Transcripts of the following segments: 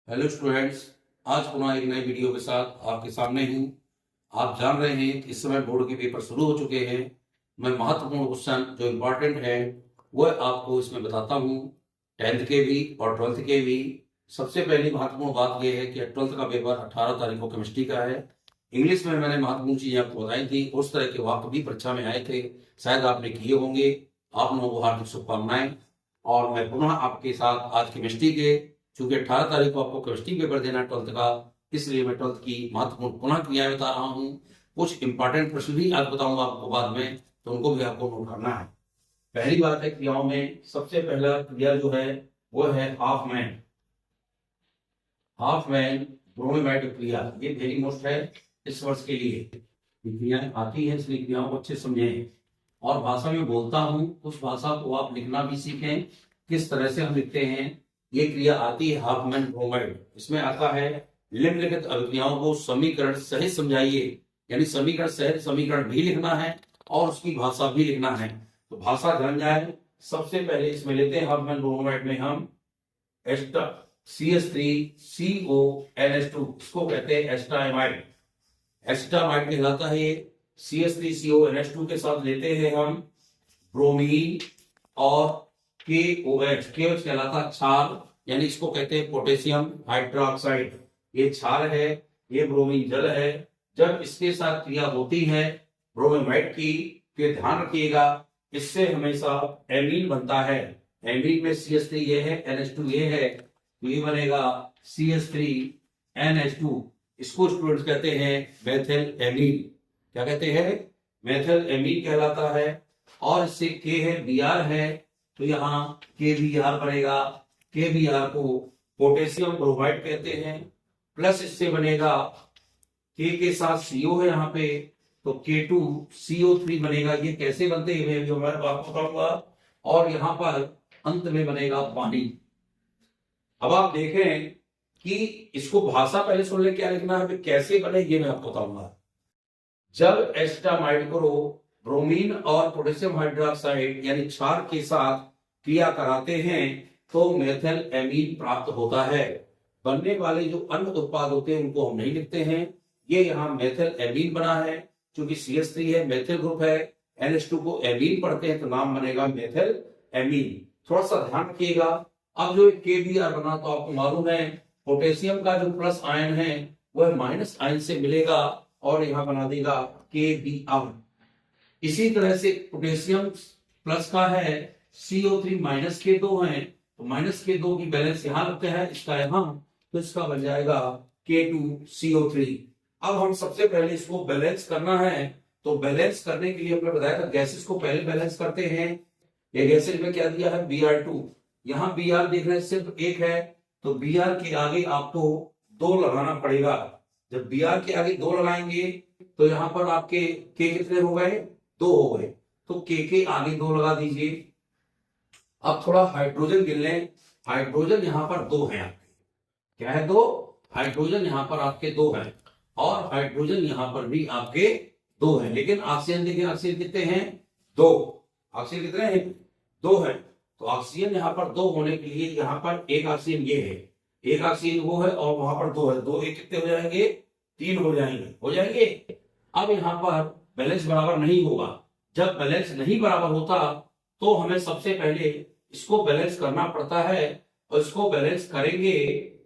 Hello students, आज पुनः एक नई वीडियो के साथ आपके सामने हूँ। आप जान रहे हैं कि इस समय बोर्ड के पेपर शुरू हो चुके हैं। मैं महत्वपूर्ण क्वेश्चन जो इम्पोर्टेंट है वह आपको इसमें बताता हूँ, 10th के भी और 12th के भी। सबसे पहली महत्वपूर्ण बात यह है कि 12th का पेपर 18 तारीख को केमिस्ट्री का है। इंग्लिश में मैंने महत्वपूर्ण चीजें आपको बताई थी, उस तरह के वाक्य भी परीक्षा में आए थे, शायद आपने किए होंगे। आप लोगों को हार्दिक शुभकामनाएं। और मैं पुनः आपके साथ आज केमिस्ट्री के, चूंकि 18 तारीख को आपको केमिस्ट्री पेपर देना है 12th का, इसलिए मैं 12th की महत्वपूर्ण पुनः क्रियाएं बता रहा हूँ। कुछ इंपॉर्टेंट प्रश्न भी आज बताऊंगा आपको बाद में, तो उनको भी आपको नोट करना है। पहली बात है क्रियाओं में, सबसे पहला क्रिया जो है वो है हाफ मैन। हाफ मैन ब्रोमीमाइड क्रिया, ये वेरी मोस्ट है इस वर्ष के लिए। क्रियाएं आती है इसलिए क्रियाओं को अच्छे समझें, और भाषा में बोलता हूं उस भाषा को आप लिखना भी सीखें, किस तरह से हम लिखते हैं। ये क्रिया आती है हाफ मैन ब्रोमाइड। इसमें आता है निम्नलिखित अभिक्रियाओं को समीकरण सहित समझाइए, यानी समीकरण सहित समीकरण भी लिखना है और उसकी भाषा भी लिखना है। तो भाषा जान जाए। सबसे पहले इसमें लेते हैं हाफ मैन ब्रोमाइड में हम एस्टर CH3CONH2, इसको कहते हैं एस्टामाइड। एस्टामाइड कहलाता है ये। CH3CONH2 के साथ लेते हैं हम ब्रोमीन और KOH। KOH कहलाता है क्षार, यानी इसको कहते हैं पोटेशियम हाइड्रोक्साइड। ये क्षार है, ये ब्रोमीन जल है। जब इसके साथ क्रिया होती है ब्रोमीमाइड की, तो ध्यान रखिएगा इससे हमेशा एमीन बनता है। एमीन में CH3 ये है, NH2 ये है, तो ये बनेगा CH3NH2। इसको स्टूडेंट्स कहते हैं मेथिल एमीन। क्या कहते हैं? मेथिल एमीन कहलाता है। और इससे K है, Br है, तो यहाँ KBr बनेगा। KBr को पोटेशियम ब्रोमाइड कहते हैं। प्लस इससे बनेगा K के साथ CO है यहाँ पे, तो K2CO3 बनेगा। ये कैसे बनते हैं मैं आपको बताऊंगा। और यहाँ पर अंत में बनेगा पानी। अब आप देखें कि इसको भाषा पहले सुन ले, क्या लिखना है, कैसे बने ये मैं आपको बताऊंगा। जब एस्टामाइड को ब्रोमीन और पोटेशियम हाइड्रोक्साइड यानी क्षार के साथ क्रिया कराते हैं तो मेथिल एमीन प्राप्त होता है। बनने वाले जो अन्य उत्पाद होते हैं उनको हम नहीं लिखते हैं। ये यहाँ मेथिल एमीन बना है, क्योंकि CH3 है, मेथिल ग्रुप है, NH2 को एमीन पढ़ते हैं तो नाम बनेगा मेथिल एमीन। थोड़ा सा ध्यान रखिएगा। अब जो KBr बना, तो आपको मालूम है पोटेशियम का जो प्लस आयन है वह माइनस आयन से मिलेगा और यहाँ बना देगा KBr। इसी तरह से पोटेशियम प्लस का है, CO3 माइनस के 2 हैं, तो माइनस के 2 की बैलेंस यहाँ रखते हैं, इसका यहाँ, तो इसका बन जाएगा K2CO3। अब हम सबसे पहले इसको बैलेंस करना है, तो बैलेंस करने के लिए हमने बताया था गैसेस को पहले बैलेंस करते हैं। ये गैसेस में क्या दिया है, Br2। यहाँ Br देख रहे हैं सिर्फ एक है, तो Br के आगे आपको 2 लगाना पड़ेगा। जब Br के आगे 2 लगाएंगे तो यहाँ पर आपके K कितने हो गए, 2 हो गए, तो K के आगे 2 लगा दीजिए। अब थोड़ा हाइड्रोजन गिन लें। हाइड्रोजन यहाँ पर 2 है आपके। क्या है, 2 हाइड्रोजन यहाँ पर आपके 2 हैं, और हाइड्रोजन यहाँ पर भी आपके 2 हैं। लेकिन ऑक्सीजन देखिए, ऑक्सीजन कितने हैं, 2। ऑक्सीजन कितने हैं, 2 हैं। तो ऑक्सीजन यहाँ पर 2 होने के लिए यहाँ पर एक ऑक्सीजन ये है, एक ऑक्सीजन वो है, और वहां पर 2 है। 2 एक कितने हो जाएंगे, 3 हो जाएंगे। अब यहाँ पर बैलेंस बराबर नहीं होगा। जब बैलेंस नहीं बराबर होता तो हमें सबसे पहले इसको बैलेंस करना पड़ता है, और इसको बैलेंस करेंगे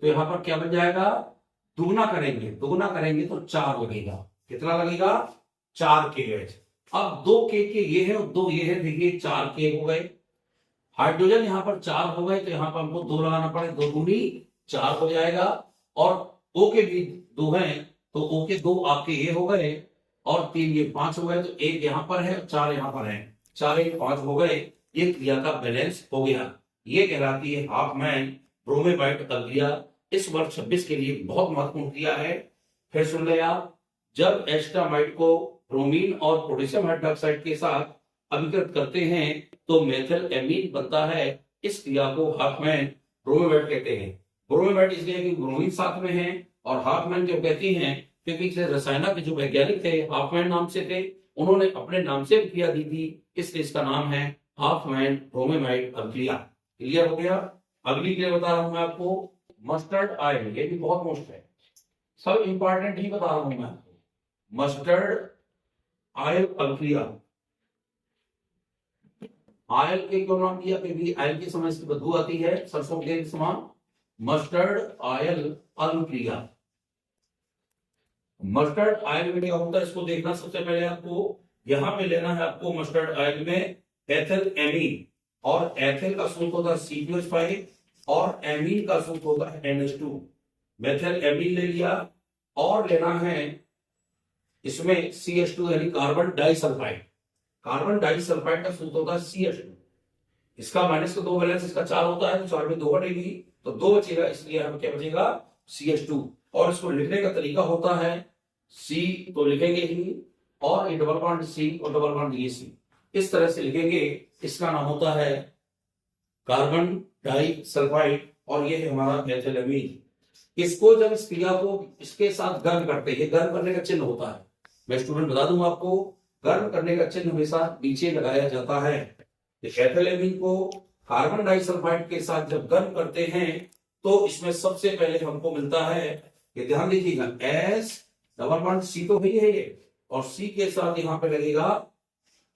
तो यहाँ पर क्या बन जाएगा, दुगना करेंगे तो 4 लगेगा। कितना लगेगा, 4 KH। अब 2 K के ये है और 2 ये है, देखिए 4 K हो गए। हाइड्रोजन यहाँ पर 4 हो गए, तो यहाँ पर हमको 2 लगाना पड़े, 2 दूनी 4 हो जाएगा। और O के भी 2 हैं, तो O के 2 आपके ये हो गए, और 3 ये 5 हो गए, तो 1 यहाँ पर है, 4 यहाँ पर है, 4 1 5 हो गए। ये क्रिया का बैलेंस हो गया। ये कहलाती है हाफ मैन ब्रोमीमाइड क्रिया। इस वर्ष 26 के लिए बहुत महत्वपूर्ण क्रिया है। फिर सुन ले आप, जब एस्टामाइड को ब्रोमीन और पोटेशियम हाइड्रोक्साइड के साथ अभिकृत करते हैं तो मेथिल एमीन बनता है। इस क्रिया को हाफ मैन ब्रोमीमाइड कहते हैं। ब्रोमीमाइड इसलिए कि ब्रोमीन साथ में है, और हाफ मैन क्यों कहती हैं, क्योंकि रसायन के जो वैज्ञानिक थे हाफ मैन नाम से थे, उन्होंने अपने नाम से क्रिया दी थी, इसलिए इसका नाम है हाफ मैन ब्रोमीमाइड अभिक्रिया। क्लियर हो गया। अगली क्रिया बता रहा हूं मैं आपको, मस्टर्ड ऑयल, ये भी बहुत मोस्ट है, सब इंपॉर्टेंट ही बता रहा हूं मैं आपको। मस्टर्ड ऑयल अभिक्रिया, ऑयल के क्यों नाम दिया, क्योंकि ऑयल की समय इसकी बदबू आती है सरसों के तेल के समान। मस्टर्ड ऑयल अभिक्रिया, मस्टर्ड ऑयल में क्या होता है इसको देखना। सबसे पहले आपको यहां पे लेना है, आपको मस्टर्ड ऑयल में एथिल एमीन, और एथिल का सूत्र होता है C2H5 और एमीन का सूत्र होता है NH2। मेथिल एमीन ले लिया, और लेना है इसमें CH2 यानी कार्बन डाइसल्फाइड। कार्बन डाइसल्फाइड का सूत्र होता है CH2। इसका माइनस का 2 बैलेंस, इसका 4 होता है, तो 4 में 2 हटेगी तो 2 बचेगा, इसलिए हमें क्या बचेगा CH2। और इसको लिखने का तरीका होता है C तो लिखेंगे ही, और ये डबल बॉन्ड C और डबल बॉन्ड ये C, इस तरह से लिखेंगे। इसका नाम होता है कार्बन डाइसल्फाइड, और ये है हमारा एथिलेमीन। इसको जब इस क्रिया को इसके साथ गर्म करते हैं, गर्म करने का चिन्ह होता है, मैं स्टूडेंट बता दूं आपको, गर्म करने का चिन्ह हमेशा नीचे लगाया जाता है। एथिलेमीन को कार्बन डाइसल्फाइड के साथ जब गर्म करते हैं तो इसमें सबसे पहले हमको मिलता है, ये ध्यान दीजिएगा, S डबल बॉन्ड C तो वही है ये, और C के साथ यहां पे लगेगा,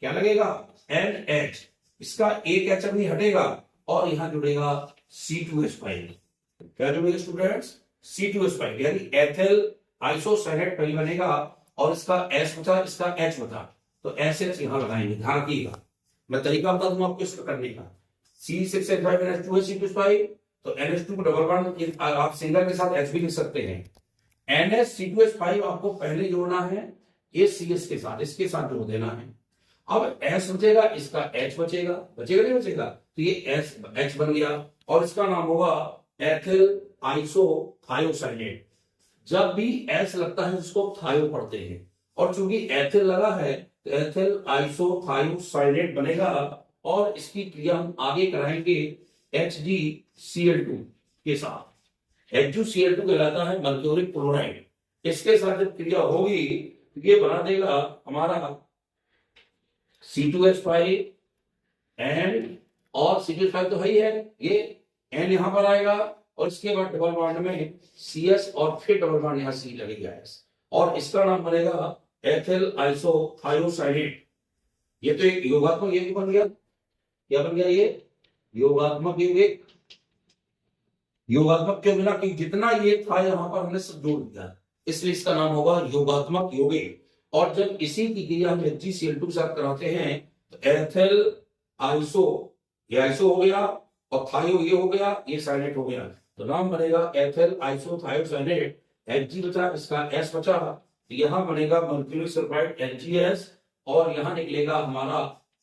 क्या लगेगा NH, इसका एक H भी हटेगा और यहां जुड़ेगा C2H5। क्या जुड़ेगा स्टूडेंट्स, C2H5, यानी एथिल आइसोसाइनेट पहले बनेगा, और इसका S बचा, इसका H बचा, तो SH यहां लगाएंगे। ध्यान रखिएगा, मैं तरीका बता दूंगा आपको इसका करने का। C6H5 C2H5, तो NH2 को डबल बॉन्ड आप सिंगल के साथ H भी लिख सकते हैं। NH2H5 आपको पहले जोड़ना है ये CS के साथ, इसके साथ जोड़ देना है। अब S बचेगा, इसका H बचेगा, बचेगा नहीं बचेगा, तो ये H बन गया, और इसका नाम होगा एथिल आइसोथायोसाइनेट। जब भी S लगता है इसको थायो पढ़ते हैं, और चूंकि एथिल लगा है तो एथिल आइसोथायोसाइनेट बनेगा, और इसकी क्रिया हम आगे कराएंगे HgCl2 के साथ। HgCl2 कहलाता है मर्क्यूरिक क्लोराइड। इसके साथ जब क्रिया होगी तो ये बना देगा हमारा C2H5 एंड, और C2H5 तो है ही है, ये N यहां पर आएगा, और इसके बाद डबल बॉन्ड में CS, और फिर डबल बॉन्ड यहां C लगेगा S, और इसका नाम बनेगा एथिल आइसोथायोसाइनेट। ये तो एक योगात्मक यौगिक बन गया। क्या बन गया ये, योगात्मक यौगिक। योगात्मक क्यों बिना, कि जितना ये था यहां पर हमने सब जोड़ दिया, इसलिए इसका नाम होगा योगात्मक यौगिक। और जब इसी की क्रिया हम HgCl2 के साथ कराते हैं तो एथिल आइसो, ये आइसो हो गया, और थायो ये हो गया, ये साइनेट हो गया, तो नाम बनेगा एथिल आइसोथायोसाइनेट। Hg बचा, इसका S बचा, तो यहां बनेगा मर्क्यूरिक सल्फाइड HgS, और यहां निकलेगा हमारा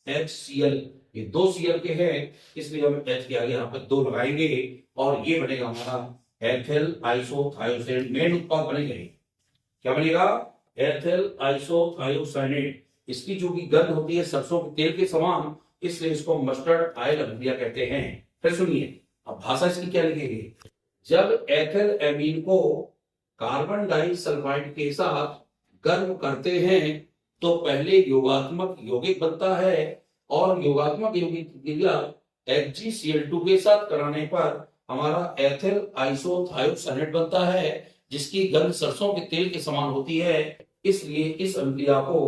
HCl। ये 2 Cl के हैं, इसलिए हम H के आगे यहाँ पर 2 लगाएंगे, और ये बनेगा हमारा एथिल आइसोथायोसाइनेट। मेन उत्पाद बनेंगे, क्या बनेगा एथिल आइसोथायोसाइनेट। इसकी जो की गंध होती है सरसों के तेल के समान, इसलिए इसको मस्टर्ड ऑयल अभिक्रिया कहते हैं। फिर सुनिए, अब भाषा इसकी क्या लिखेंगे। जब एथिल एमीन को कार्बन डाइसल्फाइड के साथ गर्म करते हैं तो पहले योगात्मक यौगिक बनता है, और योगात्मक यौगिक क्रिया HgCl2 के साथ कराने पर हमारा एथिल आइसोथायोसाइनेट बनता है, जिसकी गंध सरसों के तेल के समान होती है, इसलिए इस अभिक्रिया को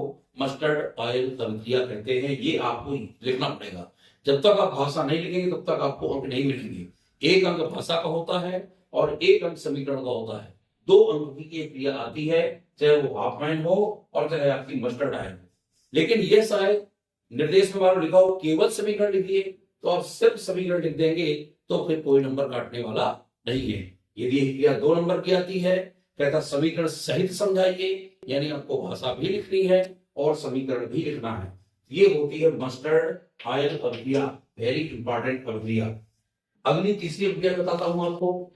मस्टर्ड ऑयल अभिक्रिया कहते हैं। ये आपको लिखना पड़ेगा, जब तक आप भाषा नहीं लिखेंगे तब तक आपको अंक नहीं मिलेंगे। एक अंक भाषा का होता है और एक अंक समीकरण का होता है। 2 अंक की ये क्रिया आती है, चाहे वो हाफ माइन हो और चाहे आपकी मस्टर्ड ऑयल हो। लेकिन ये शायद निर्देश में बार लिखा हो केवल समीकरण लिखिए, तो आप सिर्फ समीकरण लिख देंगे तो फिर कोई नंबर काटने वाला नहीं है। यदि क्रिया 2 नंबर की आती है, कहता समीकरण सहित समझाइए, यानी आपको भाषा भी लिखनी है और समीकरण भी लिखना है। ये होती है मस्टर्ड ऑयल अभिक्रिया, वेरी इंपॉर्टेंट अभिक्रिया। अगली तीसरी अभिक्रिया बताता हूं आपको,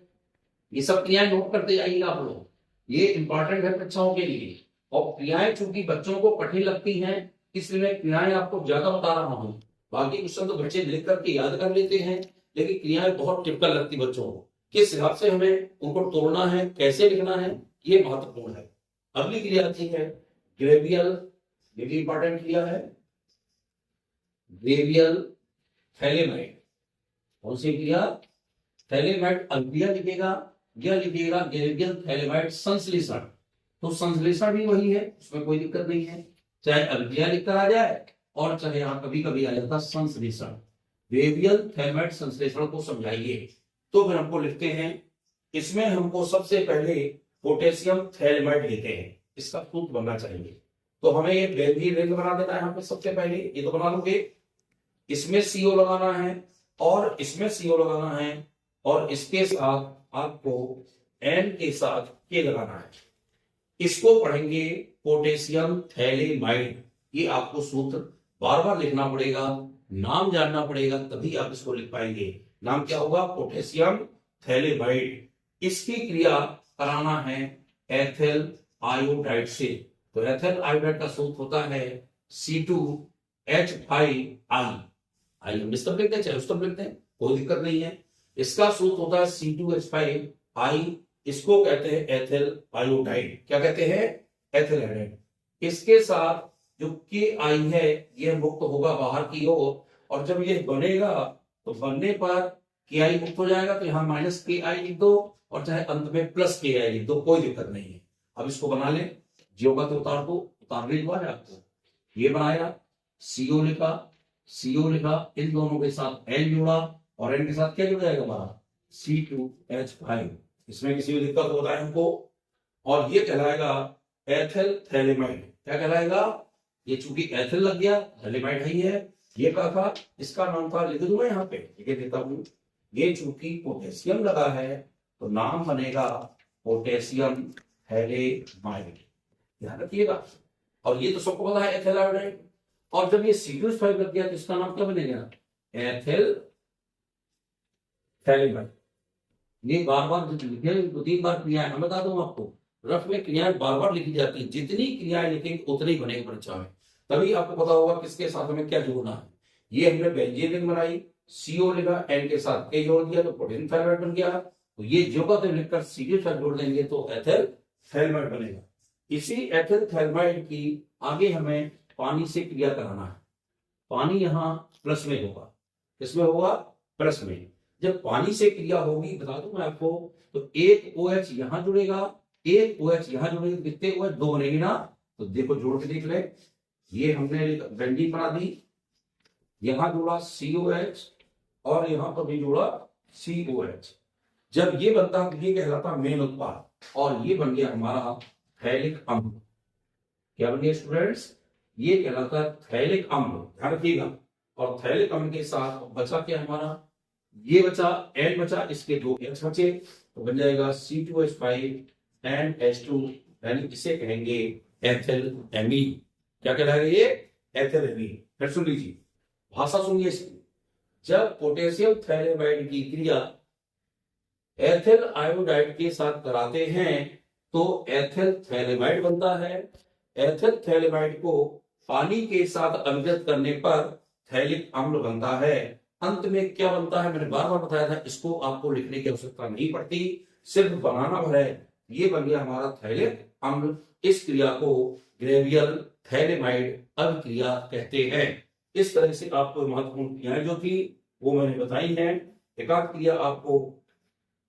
ये सब क्रियाएं नोट करते जाइएगा आप लोग, ये इंपॉर्टेंट है कक्षाओं के लिए। और क्रियाएं चूंकि बच्चों को कठिन लगती हैं, इसलिए मैं क्रियाएं आपको ज्यादा बता रहा हूं। बाकी क्वेश्चन तो बच्चे लिख करके याद कर लेते हैं, लेकिन क्रियाएं बहुत टिपिकल लगती बच्चों को। किस हिसाब से हमें उनको तोड़ना है, कैसे लिखना है, ये महत्वपूर्ण है। अगली क्रिया आती है ग्रेवियल, ये भी इंपॉर्टेंट क्रिया है, ग्रेवियल थैलेमाइड। कौन सी क्रिया, थैलेमाइड अल्किया लिखेगा या लिखेगा गैलियम थैलेमाइड संश्लेषण, तो संश्लेषण भी वही है, उसमें कोई दिक्कत नहीं है, चाहे अल्किया लिखकर आ जाए और चाहे यहाँ कभी कभी आ जाता संश्लेषण। वेरियल थैलेमाइड संश्लेषण को समझाइए, तो फिर हमको लिखते हैं, इसमें हमको सबसे पहले पोटेशियम थैलेमाइड लेते हैं, इसका सूत्र बनना चाहिए। तो हमें ये बेंजीन रिंग बना देना है यहाँ पे सबसे पहले, ये तो बना लोगे। इसमें CO लगाना है और इसमें CO लगाना है और इसके साथ आपको N के साथ K लगाना है। इसको पढ़ेंगे पोटेशियम थैलेमाइड। ये आपको सूत्र बार बार लिखना पड़ेगा, नाम जानना पड़ेगा, तभी आप इसको लिख पाएंगे। नाम क्या होगा? Potassium phthalimide. इसकी क्रिया कराना है एथिल आयोडाइड से, तो एथिल आयोडाइड का सूत्र होता है C2H5I। आई हम इस तरफ लिखते हैं चाहे उस तरफ लिखते हैं, कोई दिक्कत नहीं है। इसका सूत्र होता है C2H5I, इसको कहते हैं एथिल आयोडाइड। क्या कहते हैं? Ethyl iodide. इसके साथ जो KI है यह मुक्त होगा बाहर की ओर, और जब यह बनेगा तो बनने पर KI मुक्त हो जाएगा, तो यहाँ -KI लिख दो और चाहे अंत में +KI लिख दो, कोई दिक्कत नहीं है। अब इसको बना ले, जियोगा तो उतार दो, उतारने हुआ है आपको। ये बनाया, CO लिखा, इन दोनों के साथ N जोड़ा और N के साथ क्या जुड़ जाएगा हमारा? C2H5। इसमें किसी भी दिक्कत होता है हमको, और ये कहलाएगा एथिल थैलेमाइड। क्या कहलाएगा? ये चूंकि एथिल लग गया, थैलेमाइड है ही है। ये क्या था? इसका नाम था, लिख दूंगा यहाँ पे, लिख देता हूं। ये चूंकि पोटेशियम लगा है तो नाम बनेगा पोटेशियम थैलेमाइड, ध्यान रखिएगा। और ये तो सबको पता है एथिल आयोडाइड। और जब ये C2H5 लग गया तो इसका नाम क्या बनेगा? Ethyl phthalimide. ये बार बार लिखे, 2-3 बार क्रियाएं, मैं बता दूं आपको, रफ में क्रियाएं बार बार लिखी जाती है, जितनी क्रियाएं लिखेंगे उतनी ही बनेगी परीक्षा में, तभी आपको पता होगा किसके साथ हमें क्या जोड़ना है। ये हमने बेंजीन रिंग बनाई, CO लिखा, N के साथ K जोड़ दिया तो पोटेशियम थैलेमाइड बन गया। तो ये जोगा तो लिखकर C2H5 जोड़ देंगे तो एथिल थैलेमाइड बनेगा। इसी एथिल थैलेमाइड की आगे हमें पानी से क्रिया कराना है। पानी यहाँ प्लस में होगा, इसमें होगा प्लस में। जब पानी से क्रिया होगी, बता दूं मैं आपको, तो एक OH यहां जुड़ेगा, एक OH यहां जुड़ेगा, कितने OH? 2 बनेगी ना। तो देखो जोड़ के देख ले, ये हमने बेंजीन बना दी, यहां जुड़ा COH और यहां पर भी जुड़ा COH। जब ये बनता है तो ये कहलाता मेन उत्पाद, और ये बन गया हमारा थैलिक अम्ल। क्या बन गया स्टूडेंट्स? ये कहलाता है थैलिक अम्ल, ध्यान रखिएगा। और थैलिक अम्ल के साथ बचा क्या हमारा? ये बचा N बचा, इसके 2 H बचे, तो बन जाएगा C2H5 and H2, यानी इसे कहेंगे एथिल एमीन। क्या कहलाएगा ये? Ethyl amine. फिर सुन लीजिए, भाषा सुनिए इसकी। जब पोटेशियम थैलेमाइड की क्रिया एथिल आयोडाइड के साथ कराते हैं तो एथिल थैलेमाइड बनता है। एथिल थैलेमाइड को पानी के साथ अभिजत करने पर थैलिक अम्ल बनता है। अंत में क्या बनता है? मैंने बार बार बताया था, इसको आपको लिखने की आवश्यकता नहीं पड़ती, सिर्फ बनाना भर है। ये बन गया हमारा थैलिक अम्ल। इस क्रिया को ग्रेवियल थैलेमाइड अभिक्रिया कहते हैं। इस तरह से आपको महत्वपूर्ण क्रियाएं जो थी वो मैंने बताई हैं। एकाध क्रिया आपको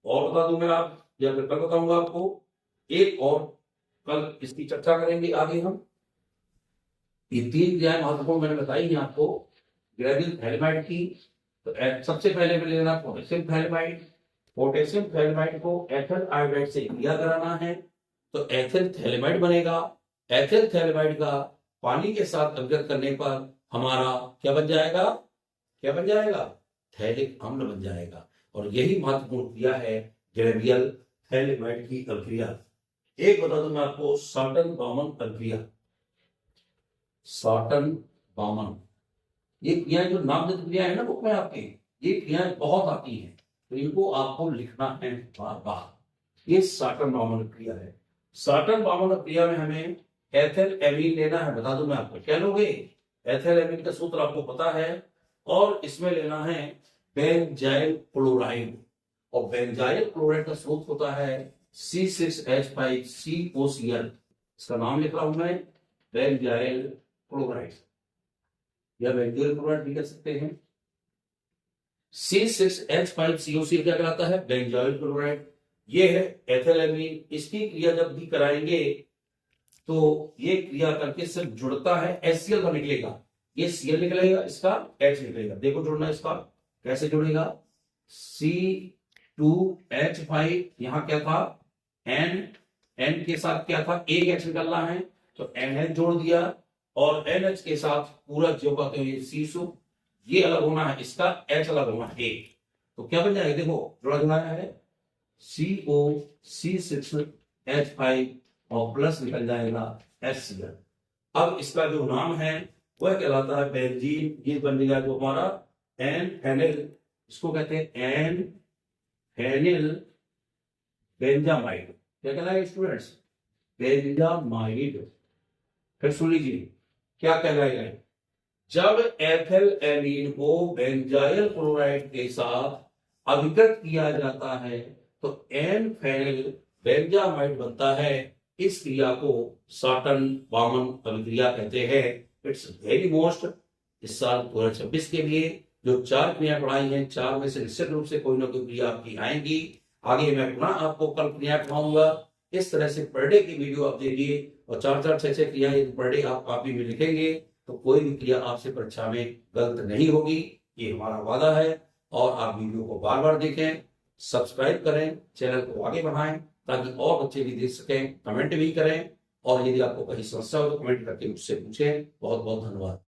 और बता दूं मैं, आप या फिर कल बताऊंगा आपको एक, और कल इसकी चर्चा करेंगे आगे हम। ये 3 क्रियाएं महत्वपूर्ण मैंने बताई हैं आपको ग्रेवियल थैलेमाइड की। तो सबसे पहले में लेना पोटेशियम थैलेमाइड। पोटेशियम थैलेमाइड को एथिल आयोडाइड से क्रिया कराना है तो एथिल थैलेमाइड बनेगा। एथिल थैलेमाइड का पानी के साथ अभिजत करने पर हमारा क्या बन जाएगा? क्या बन जाएगा? थैलिक अम्ल बन जाएगा। और यही महत्वपूर्ण क्रिया है ग्रेवियल थैलेमाइड की अभिक्रिया। एक बता दूं मैं आपको, शॉर्टन बाउमन अभिक्रिया। शॉर्टन बाउमन, ये क्रियाएं जो नामजद क्रियाएं है ना बुक में आपके, ये क्रियाएं बहुत आती हैं, तो इनको आपको लिखना है बार बार। ये शॉर्टन बाउमन क्रिया है। शॉर्टन बाउमन क्रिया में हमें एथिल एमीन लेना है। बता दूं मैं आपको, क्या लोगे? एथिल एमीन का सूत्र आपको पता है, और इसमें लेना है बेंजाइल क्लोराइड, और बेंजाइल क्लोराइड का सूत्र होता है C6H5COCl। इसका नाम लिख रहा हूं मैं, बेंजाइल क्लोराइड या बेंजोइल क्लोराइड भी कह सकते हैं। C6H5COC क्या कहलाता है? Benzyl chloride. ये है एथिलेमीन। इसकी क्रिया जब भी कराएंगे तो ये क्रिया करके सिर्फ जुड़ता है, HCl का निकलेगा, ये Cl निकलेगा, इसका H निकलेगा। देखो जुड़ना इसका कैसे जुड़ेगा, C2H5, यहां क्या था N, N के साथ क्या था, एक H निकलना है तो NH जोड़ दिया, और NH के साथ पूरा जो कहते हैं C ये अलग होना है, इसका H अलग होना है, तो क्या बन जाएगा, देखो जुड़ा जुड़ा है COC6H5 और प्लस निकल जाएगा HCl। अब इसका जो नाम है वह कहलाता है बेंजीन। ये बन गया जो हमारा एन फेनिल, इसको कहते हैं एन फेनिल बेंजामाइड। क्या कहना है स्टूडेंट्स? बेंजामाइड। फिर सुन लीजिए क्या कहलाएगा, जब एथिल एमीन को बेंजाइल क्लोराइड के साथ अभिकृत किया जाता है तो एन फेनिल बेंजामाइड बनता है। इस क्रिया को साटन-बामन अभिक्रिया कहते हैं। It's very most. इस साल 2026 के लिए जो 4 क्रिया पढ़ाई हैं, 4 में से निश्चित रूप से कोई ना कोई क्रिया आपकी आएंगी। आगे मैं पुनः आपको कल क्रिया पढ़ाऊंगा। इस तरह से पर डे की वीडियो आप देखिए और 4-4 6-6 क्रिया पर डे आप कॉपी में लिखेंगे तो कोई भी क्रिया आपसे परीक्षा में गलत नहीं होगी, ये हमारा वादा है। और आप वीडियो को बार बार देखें, सब्सक्राइब करें, चैनल को आगे बढ़ाएं ताकि और बच्चे भी देख सकें, कमेंट भी करें, और यदि आपको कहीं समस्या हो तो कमेंट करके मुझसे पूछें। बहुत बहुत धन्यवाद।